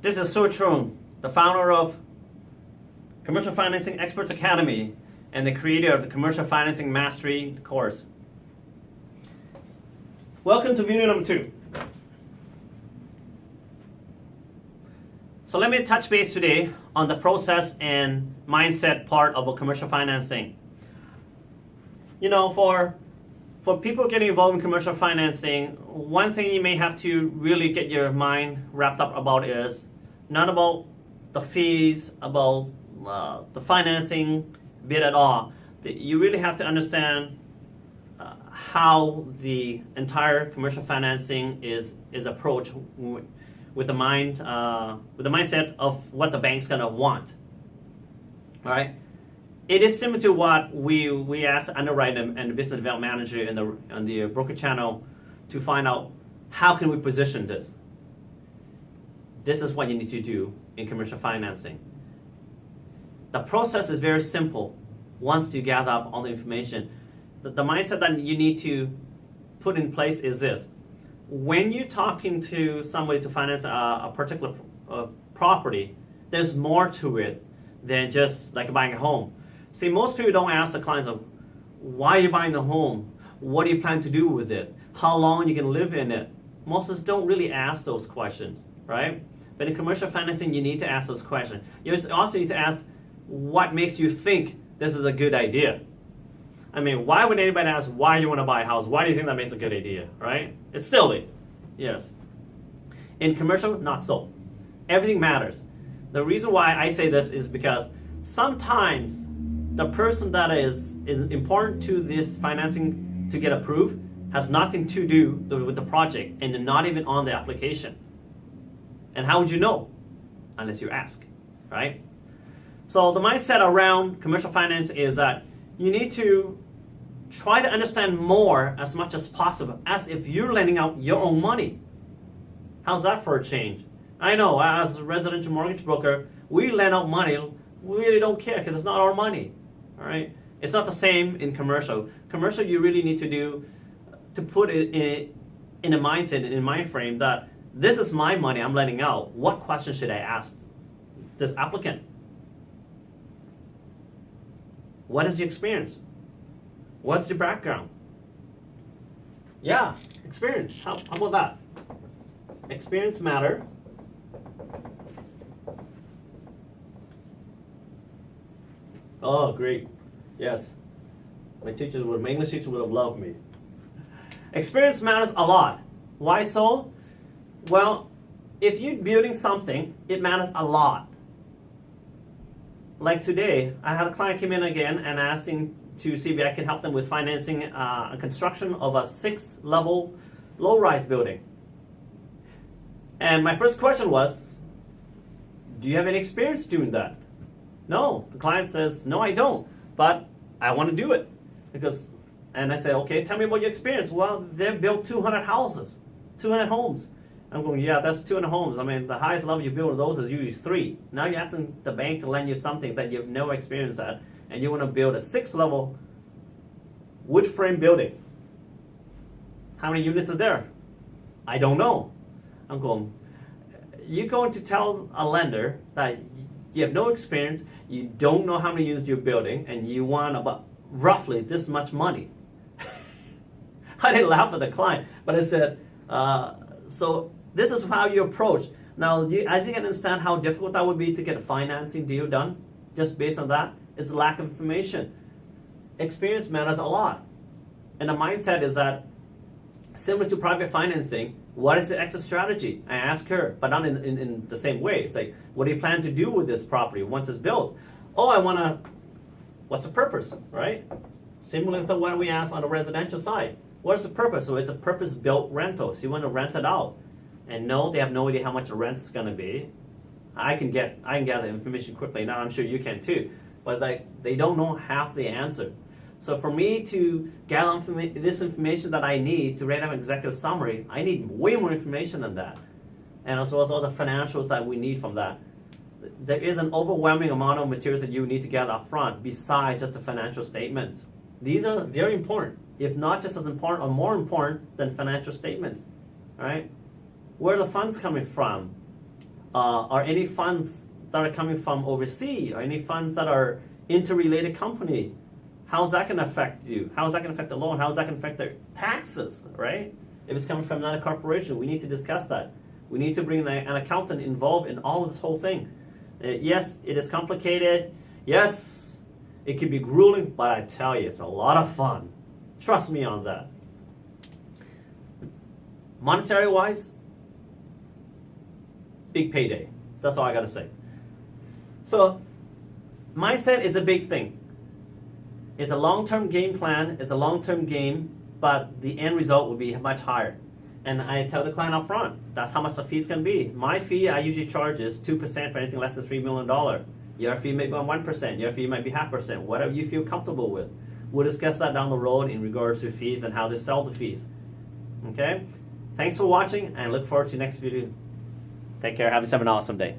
This is Su Chung, the founder of Commercial Financing Experts Academy and the creator of the Commercial Financing Mastery course. Welcome to video number 2. So let me touch base today on the process and mindset part of a commercial financing. You know, for people getting involved in commercial financing, one thing you may have to really get your mind wrapped up about is not about the fees, about the financing bit at all. You really have to understand how the entire commercial financing is approached with the mindset of what the bank's gonna want. All right. It is similar to what we asked the underwriter and the business development manager on the broker channel to find out how can we position this. This is what you need to do in commercial financing. The process is very simple once you gather up all the information. The mindset that you need to put in place is this. When you're talking to somebody to finance a particular property, there's more to it than just like buying a home. See, most people don't ask the clients of why are you buying the home? What do you plan to do with it? How long you can live in it? Most of us don't really ask those questions, right? But in commercial financing, you need to ask those questions. You also need to ask what makes you think this is a good idea. I mean, why would anybody ask why you want to buy a house? Why do you think that makes a good idea, right? It's silly, yes. In commercial, not so. Everything matters. The reason why I say this is because sometimes the person that is important to this financing to get approved has nothing to do with the project and not even on the application. And how would you know? Unless you ask, right? So the mindset around commercial finance is that you need to try to understand more as much as possible, as if you're lending out your own money. How's that for a change? I know, as a residential mortgage broker, we lend out money. We really don't care because it's not our money. All right? It's not the same in commercial. Commercial, you really need to put it in a mindset, in a mind frame that this is my money I'm lending out. What questions should I ask this applicant? What is your experience? What's your background? Yeah, experience. How about that? Experience matter. Oh, great. Yes. My English teacher would have loved me. Experience matters a lot. Why so? Well, if you're building something, it matters a lot. Like today, I had a client come in again and asking to see if I can help them with financing a construction of a 6-level low-rise building. And my first question was, do you have any experience doing that? No. The client says, no, I don't, but I want to do it. And I say, okay, tell me about your experience. Well, they've built 200 houses, 200 homes. I'm going, yeah, that's 200 homes. I mean, the highest level you build of those is usually 3. Now you're asking the bank to lend you something that you have no experience at, and you want to build a 6-level wood frame building. How many units are there? I don't know. I'm going, you're going to tell a lender that you have no experience, you don't know how many units you're building, and you want about roughly this much money. I didn't laugh at the client, but I said, so this is how you approach. Now, as you can understand how difficult that would be to get a financing deal done, just based on that, is the lack of information. Experience matters a lot. And the mindset is that, similar to private financing, what is the exit strategy? I ask her, but not in the same way. It's like, what do you plan to do with this property once it's built? Oh, what's the purpose, right? Similar to what we asked on the residential side. What's the purpose? So it's a purpose-built rental. So you want to rent it out. And no, they have no idea how much the rent's going to be. I can gather information quickly. Now I'm sure you can too. But it's like they don't know half the answer. So for me to gather this information that I need to write an executive summary, I need way more information than that. And as well as all the financials that we need from that. There is an overwhelming amount of materials that you need to gather up front besides just the financial statements. These are very important, if not just as important or more important than financial statements, right? Where are the funds coming from? Or any funds that are coming from overseas, or any funds that are interrelated company. How's that going to affect you? How's that going to affect the loan? How's that going to affect their taxes, right? If it's coming from another corporation, we need to discuss that. We need to bring an accountant involved in all of this whole thing. Yes, it is complicated. Yes, it can be grueling, but I tell you, it's a lot of fun. Trust me on that. Monetary-wise, big payday. That's all I got to say. So, mindset is a big thing. It's a long-term game plan. It's a long-term game, but the end result will be much higher. And I tell the client up front, that's how much the fees can be. My fee, I usually charge is 2% for anything less than $3 million. Your fee may be 1%. Your fee might be 0.5%. Whatever you feel comfortable with. We'll discuss that down the road in regards to fees and how to sell the fees. Okay? Thanks for watching, and look forward to next video. Take care. Have an awesome day.